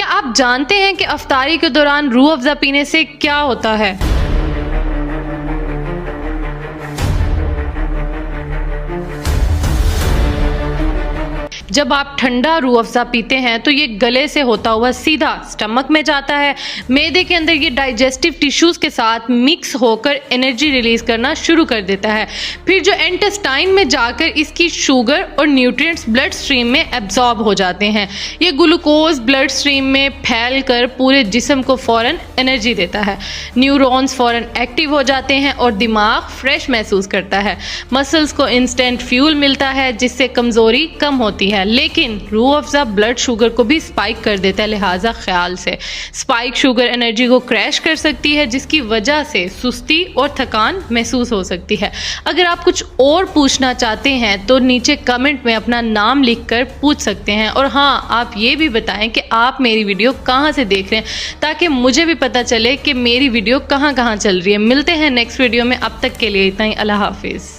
क्या आप जानते हैं कि अफ्तारी के दौरान रूह अफ़ज़ा पीने से क्या होता है? जब आप ठंडा रूह अफ़ज़ा पीते हैं तो ये गले से होता हुआ सीधा स्टमक में जाता है। मैदे के अंदर ये डाइजेस्टिव टिश्यूज़ के साथ मिक्स होकर एनर्जी रिलीज़ करना शुरू कर देता है। फिर जो इंटेस्टाइन में जाकर इसकी शुगर और न्यूट्रिएंट्स ब्लड स्ट्रीम में एब्जॉर्ब हो जाते हैं। ये ग्लूकोज ब्लड स्ट्रीम में फैल कर पूरे जिस्म को फ़ौरन एनर्जी देता है। न्यूरॉन्स फ़ौरन एक्टिव हो जाते हैं और दिमाग फ्रेश महसूस करता है। मसल्स को इंस्टेंट फ्यूल मिलता है जिससे कमज़ोरी कम होती है। लेकिन रूह अफ़ज़ा ब्लड शुगर को भी स्पाइक कर देता है, लिहाजा ख्याल से स्पाइक शुगर एनर्जी को क्रैश कर सकती है जिसकी वजह से सुस्ती और थकान महसूस हो सकती है। अगर आप कुछ और पूछना चाहते हैं तो नीचे कमेंट में अपना नाम लिखकर पूछ सकते हैं। और हाँ, आप ये भी बताएं कि आप मेरी वीडियो कहाँ से देख रहे हैं ताकि मुझे भी पता चले कि मेरी वीडियो कहाँ कहाँ चल रही है। मिलते हैं नेक्स्ट वीडियो में, अब तक के लिए इतना ही। अल्लाह हाफिज़।